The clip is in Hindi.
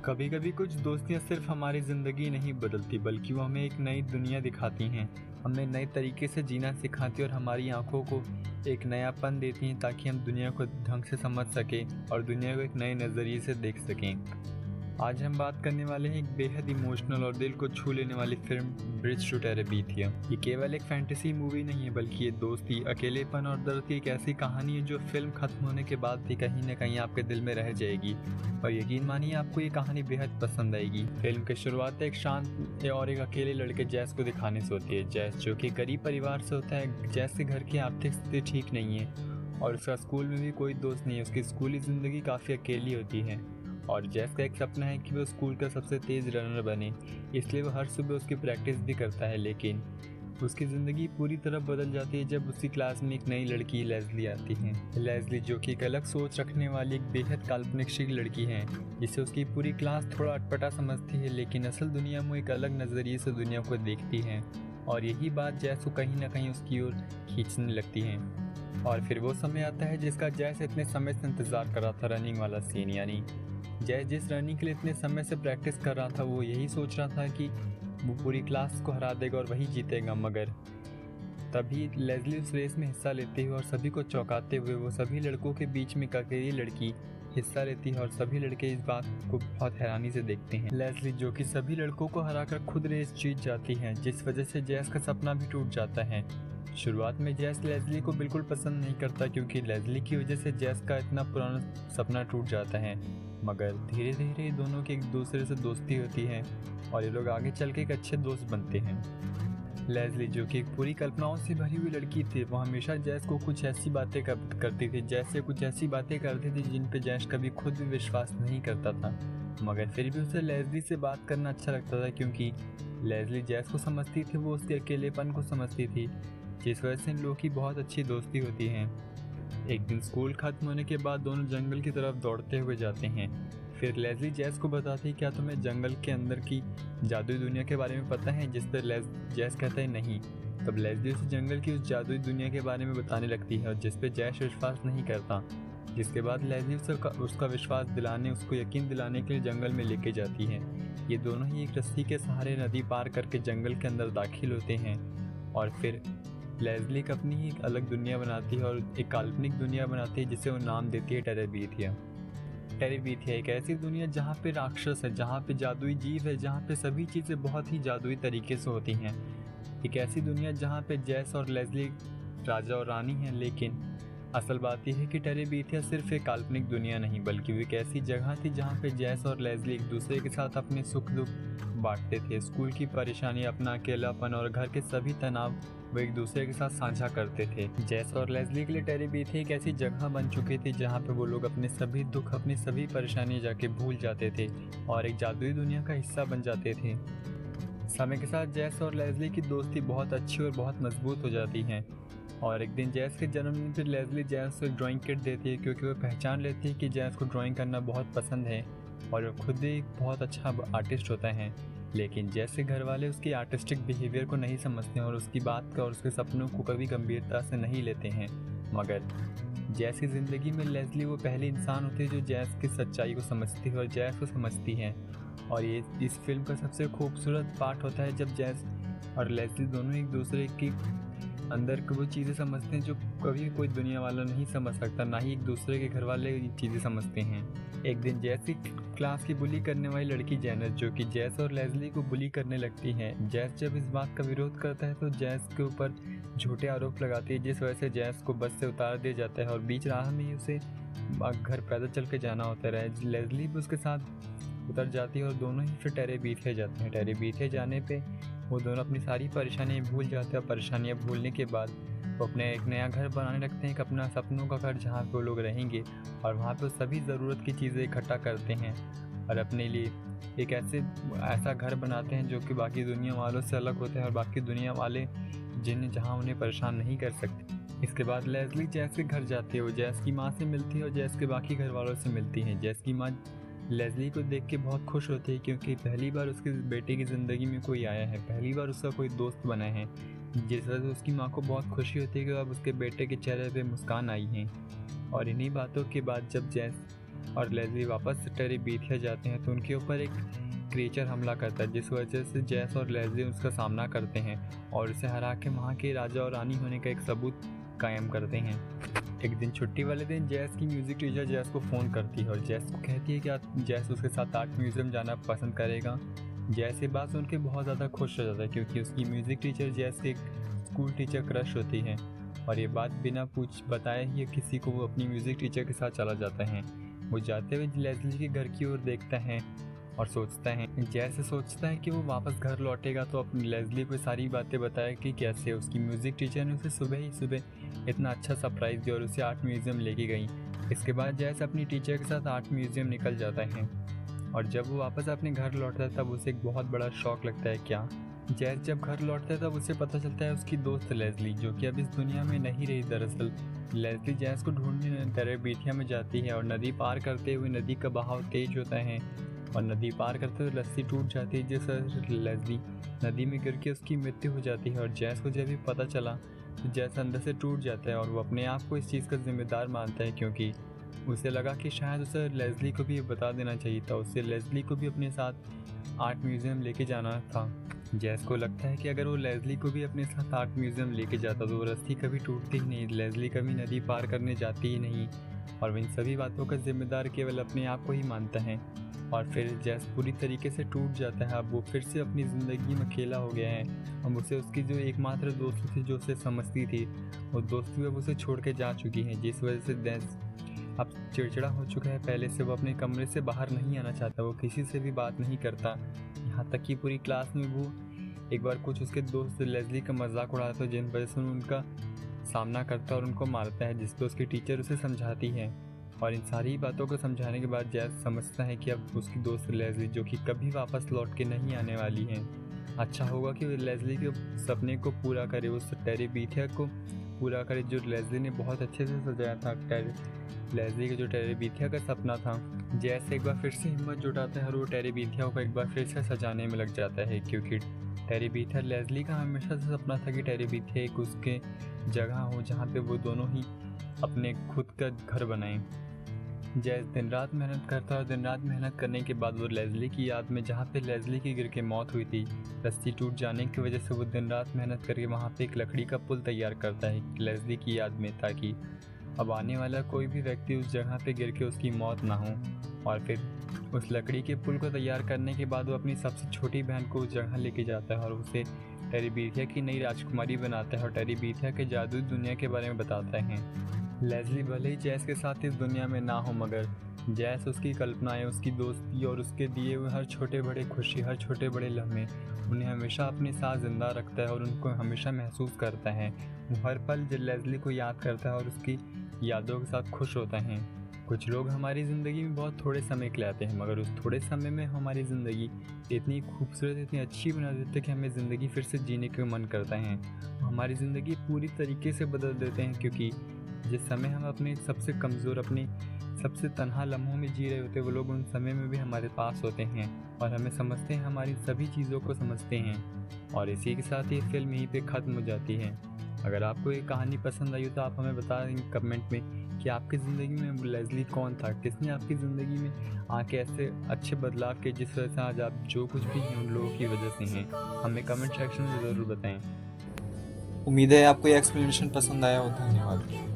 कभी कभी कुछ दोस्तियाँ सिर्फ हमारी ज़िंदगी नहीं बदलती बल्कि वो हमें एक नई दुनिया दिखाती हैं, हमें नए तरीके से जीना सिखाती और हमारी आंखों को एक नयापन देती हैं ताकि हम दुनिया को ढंग से समझ सकें और दुनिया को एक नए नज़रिए से देख सकें। आज हम बात करने वाले हैं एक बेहद इमोशनल और दिल को छू लेने वाली फिल्म ब्रिज टू टेरेबिथिया। ये केवल एक फैंटेसी मूवी नहीं है बल्कि ये दोस्ती, अकेलेपन और दर्द की एक ऐसी कहानी है जो फिल्म खत्म होने के बाद भी कहीं न कहीं आपके दिल में रह जाएगी और यकीन मानिए आपको ये कहानी बेहद पसंद आएगी। फिल्म की शुरुआत एक शांत और एक अकेले लड़के जैस को दिखाने से होती है। जैस जो कि गरीब परिवार से होता है, जैस के घर की आर्थिक स्थिति ठीक नहीं है और उसका स्कूल में भी कोई दोस्त नहीं है। उसकी स्कूली ज़िंदगी काफ़ी अकेली होती है और जैस का एक सपना है कि वो स्कूल का सबसे तेज़ रनर बने, इसलिए वो हर सुबह उसकी प्रैक्टिस भी करता है। लेकिन उसकी ज़िंदगी पूरी तरह बदल जाती है जब उसकी क्लास में एक नई लड़की लेस्ली आती है। लेस्ली जो कि एक अलग सोच रखने वाली एक बेहद काल्पनिक सी लड़की है जिसे उसकी पूरी क्लास थोड़ा अटपटा समझती है, लेकिन असल दुनिया में एक अलग नज़रिए से दुनिया को देखती है और यही बात जैस को कहीं ना कहीं उसकी ओर खींचने लगती है। और फिर वो समय आता है जिसका जैस इतने समय से इंतज़ार कर रहा था, रनिंग वाला सीन। यानी जैस जिस रनिंग के लिए इतने समय से प्रैक्टिस कर रहा था वो यही सोच रहा था कि वो पूरी क्लास को हरा देगा और वही जीतेगा, मगर तभी लेस्ली उस रेस में हिस्सा लेती है और सभी को चौंकाते हुए वो सभी लड़कों के बीच में एक अकेली लड़की हिस्सा लेती है और सभी लड़के इस बात को बहुत हैरानी से देखते हैं। लेस्ली जो कि सभी लड़कों को हराकर खुद रेस जीत जाती है, जिस वजह से जैस का सपना भी टूट जाता है। शुरुआत में जैस लेस्ली को बिल्कुल पसंद नहीं करता क्योंकि लेस्ली की वजह से जैस का इतना पुराना सपना टूट जाता है, मगर धीरे धीरे दोनों की एक दूसरे से दोस्ती होती है और ये लोग आगे चल के एक अच्छे दोस्त बनते हैं। लेस्ली जो कि एक पूरी कल्पनाओं से भरी हुई लड़की थी, वो हमेशा जैस को कुछ ऐसी बातें करती थी, जैसे कुछ ऐसी बातें करती थी जिन पे जैस कभी खुद भी विश्वास नहीं करता था, मगर फिर भी उसे लेस्ली से बात करना अच्छा लगता था क्योंकि लेस्ली जैस को समझती थी, वो उसके अकेलेपन को समझती थी, जिस वजह से इन लोगों की बहुत अच्छी दोस्ती होती है। एक दिन स्कूल खत्म होने के बाद दोनों जंगल की तरफ दौड़ते हुए जाते हैं। फिर लेस्ली जैस को बताती है, क्या तुम्हें जंगल के अंदर की जादुई दुनिया के बारे में पता है? जिस पर जैस कहता है नहीं। तब लेस्ली उसे जंगल की उस जादुई दुनिया के बारे में बताने लगती है और जिस पर जैस विश्वास नहीं करता, जिसके बाद लेस्ली उसका विश्वास दिलाने, उसको यकीन दिलाने के लिए जंगल में लेके जाती है। ये दोनों ही एक रस्सी के सहारे नदी पार करके जंगल के अंदर दाखिल होते हैं और फिर लेस्ली एक अपनी ही एक अलग दुनिया बनाती है और एक काल्पनिक दुनिया बनाती है जिसे वो नाम देती है टेरेबिथिया। टेरेबिथिया एक ऐसी दुनिया जहाँ पे राक्षस है, जहाँ पे जादुई जीव है, जहाँ पे सभी चीज़ें बहुत ही जादुई तरीके से होती हैं। एक ऐसी दुनिया जहाँ पे जैस और लेस्ली राजा और रानी हैं, लेकिन असल बात यह है कि टेरेबिथिया सिर्फ एक काल्पनिक दुनिया नहीं बल्कि वो एक ऐसी जगह थी जहाँ पे जैस और लेस्ली एक दूसरे के साथ अपने सुख दुख बांटते थे। स्कूल की परेशानी, अपना अकेलापन और घर के सभी तनाव वो एक दूसरे के साथ साझा करते थे। जैस और लेस्ली के लिए टेरेबिथिया एक ऐसी जगह बन चुकी थी जहाँ पे वो लोग अपने सभी दुख, अपनी सभी परेशानियाँ जाके भूल जाते थे और एक जादुई दुनिया का हिस्सा बन जाते थे। समय के साथ जैस और लेस्ली की दोस्ती बहुत अच्छी और बहुत मजबूत हो जाती है और एक दिन जैस के जन्मदिन पर लेस्ली जैस को एक ड्राइंग किट देती है क्योंकि वो पहचान लेती है कि जैस को ड्राइंग करना बहुत पसंद है और वो खुद एक बहुत अच्छा आर्टिस्ट होता है। लेकिन जैस के घर वाले उसकी आर्टिस्टिक बिहेवियर को नहीं समझते हैं और उसकी बात का और उसके सपनों को कभी गंभीरता से नहीं लेते हैं, मगर जैस की ज़िंदगी में लेस्ली वो पहली इंसान होती है जो जैस की सच्चाई को समझती है और जैस को समझती है। और ये इस फिल्म का सबसे खूबसूरत पार्ट होता है जब जैस और लेस्ली दोनों एक दूसरे की अंदर की वो चीज़ें समझते हैं जो कभी कोई दुनिया वाला नहीं समझ सकता, ना ही एक दूसरे के घर वाले ये चीज़ें समझते हैं। एक दिन जैस की क्लास की बुली करने वाली लड़की जैनस जो कि जैस और लेस्ली को बुली करने लगती है, जैस जब इस बात का विरोध करता है तो जैस के ऊपर झूठे आरोप लगाती है, जिस वजह से जैस को बस से उतार दिया जाता है और बीच राह में ही उसे घर पैदल चल के जाना होता है। लेस्ली भी उसके साथ उतर जाती है और दोनों ही फिर टेरेबिथिया जाते हैं। टेरेबिथिया जाने पे वो दोनों अपनी सारी परेशानियाँ भूल जाते हैं और परेशानियाँ भूलने के बाद वो अपने एक नया घर बनाने लगते हैं, एक अपना सपनों का घर जहाँ पे वो लोग रहेंगे और वहाँ पे सभी ज़रूरत की चीज़ें इकट्ठा करते हैं और अपने लिए एक ऐसा घर बनाते हैं जो कि बाकी दुनिया वालों से अलग होते हैं और बाकी दुनिया वाले जहाँ उन्हें परेशान नहीं कर सकते। इसके बाद लेस्ली जैस के घर जाती है, वो जैस की माँ से मिलती है और जैस के बाकी घर वालों से मिलती हैं। जैस की माँ लेस्ली को देख के बहुत खुश होती है क्योंकि पहली बार उसके बेटे की ज़िंदगी में कोई आया है, पहली बार उसका कोई दोस्त बना है, जिस वजह से उसकी माँ को बहुत खुशी होती है कि अब उसके बेटे के चेहरे पे मुस्कान आई है। और इन्हीं बातों के बाद जब जैस और लेज़ली वापस टेरिबीथिया जाते हैं तो उनके ऊपर एक क्रिएचर हमला करता है, जिस वजह से जैस और लेज़ली उसका सामना करते हैं और उसे हरा के वहाँ के राजा और रानी होने का एक सबूत कायम करते हैं। एक दिन छुट्टी वाले दिन जैस की म्यूज़िक टीचर जैस को फ़ोन करती है और जैस को कहती है कि जैस उसके साथ आर्ट म्यूज़ियम जाना पसंद करेगा। जैस ये बात सुन के बहुत ज़्यादा खुश हो जाता है क्योंकि उसकी म्यूज़िक टीचर जैस के एक स्कूल टीचर क्रश होती है और ये बात बिना बताए ही किसी को वो अपनी म्यूज़िक टीचर के साथ चला जाता है। वो जाते हुए लेज़ली के घर की ओर देखता है और सोचता है, जैसे सोचता है कि वो वापस घर लौटेगा तो अपनी लेज़ली को सारी बातें बताए कि कैसे उसकी म्यूज़िक टीचर ने उसे सुबह ही सुबह इतना अच्छा सरप्राइज़ दिया और उसे आर्ट म्यूज़ियम लेके गई। इसके बाद जैसे अपनी टीचर के साथ आर्ट म्यूज़ियम निकल जाता है और जब वो वापस अपने घर लौटता है तब उसे एक बहुत बड़ा शौक लगता है। क्या जैस जब घर लौटता है तब उसे पता चलता है उसकी दोस्त लेज़ली जो कि अब इस दुनिया में नहीं रही। दरअसल लेज़ली जैस को ढूंढने टेरिबीथिया में जाती है और नदी पार करते हुए नदी का बहाव तेज होता है और नदी पार करते हुए रस्सी टूट जाती है जिससे लेज़ली नदी में गिर के उसकी मृत्यु हो जाती है। और जैस को जब भी पता चला तो जैस अंदर से टूट जाता है और वो अपने आप को इस चीज़ का जिम्मेदार मानता है क्योंकि उसे लगा कि शायद उसे लेज़ली को भी ये बता देना चाहिए था, उसे लेज़ली को भी अपने साथ आर्ट म्यूज़ियम लेके जाना था। जैस को लगता है कि अगर वो लेज़ली को भी अपने साथ आर्ट म्यूज़ियम लेके जाता तो वो रस्सी कभी टूटती ही नहीं, लेज़ली कभी नदी पार करने जाती ही नहीं और इन सभी बातों का जिम्मेदार केवल अपने आप को ही मानता है। और फिर जैस पूरी तरीके से टूट जाता है। अब वो फिर से अपनी ज़िंदगी में अकेला हो गया है। अब उसे उसकी जो एकमात्र दोस्त थी जो उसे समझती थी वो दोस्ती अब उसे छोड़ के जा चुकी है, जिस वजह से जैस अब चिड़चिड़ा हो चुका है। पहले से वो अपने कमरे से बाहर नहीं आना चाहता, वो किसी से भी बात नहीं करता, यहाँ तक कि पूरी क्लास में वो एक बार कुछ उसके दोस्त लेज़ली का मजाक उड़ाता है जिन वजह से उनका सामना करता है और उनको मारता है, जिस पर उसकी टीचर उसे समझाती है। और इन सारी बातों को समझाने के बाद जैस समझता है कि अब उसकी दोस्त लेज़ली जो कि कभी वापस लौट के नहीं आने वाली है, अच्छा होगा कि वो लेज़ली के सपने को पूरा करे, उस टेरिबीथिया को पूरा करे जो लेज़ली ने बहुत अच्छे से सजाया था। लेज़ली का जो टेरिबीथिया का सपना था, जैस एक बार फिर से हिम्मत जुटाता है और वो टेरिबीथिया को एक बार फिर से सजाने में लग जाता है क्योंकि टेरिबीथिया लेज़ली का हमेशा से सपना था कि टेरिबीथिया एक उसके जगह हो जहाँ पे वो दोनों ही अपने खुद का घर बनाएं। जैस दिन रात मेहनत करता है और दिन रात मेहनत करने के बाद वो लेज़ली की याद में जहाँ पे लेज़ली की गिर के मौत हुई थी, रस्सी टूट जाने की वजह से वो दिन रात मेहनत करके वहाँ पे एक लकड़ी का पुल तैयार करता है लेज़ली की याद में, ताकि अब आने वाला कोई भी व्यक्ति उस जगह पे गिर के उसकी मौत ना हो। और फिर उस लकड़ी के पुल को तैयार करने के बाद वो अपनी सबसे छोटी बहन को उस जगह लेके जाता है और उसे टेरिबीथिया की नई राजकुमारी बनाता है और टेरिबीथिया के जादुई दुनिया के बारे में बताता है। लेज़ली भले ही जैस के साथ इस दुनिया में ना हो मगर जैस उसकी कल्पनाएं, उसकी दोस्ती और उसके दिए हुए हर छोटे बड़े खुशी, हर छोटे बड़े लम्हे उन्हें हमेशा अपने साथ ज़िंदा रखता है और उनको हमेशा महसूस करता है। वो हर पल लेज़ली को याद करता है और उसकी यादों के साथ खुश होता है। कुछ लोग हमारी ज़िंदगी में बहुत थोड़े समय के लिए आते हैं मगर उस थोड़े समय में हमारी ज़िंदगी इतनी खूबसूरत, इतनी अच्छी बना देते हैं कि हमें ज़िंदगी फिर से जीने का मन करता है। हमारी ज़िंदगी पूरी तरीके से बदल देते हैं क्योंकि जिस समय हम अपने सबसे कमज़ोर, अपने सबसे तन्हा लम्हों में जी रहे होते हैं, वो लोग उन समय में भी हमारे पास होते हैं और हमें समझते हैं, हमारी सभी चीज़ों को समझते हैं। और इसी के साथ ये फिल्म यहीं पे ख़त्म हो जाती है। अगर आपको ये कहानी पसंद आई हो तो आप हमें बता दें कमेंट में कि आपकी ज़िंदगी में लेज़ली कौन था, किसने आपकी ज़िंदगी में आके ऐसे अच्छे बदलाव किए जिस वजह से आज आप जो कुछ भी हैं उन लोगों की वजह से हैं। हमें कमेंट सेक्शन में ज़रूर बताएं। उम्मीद है आपको ये एक्सप्लेनेशन पसंद आया हो। धन्यवाद।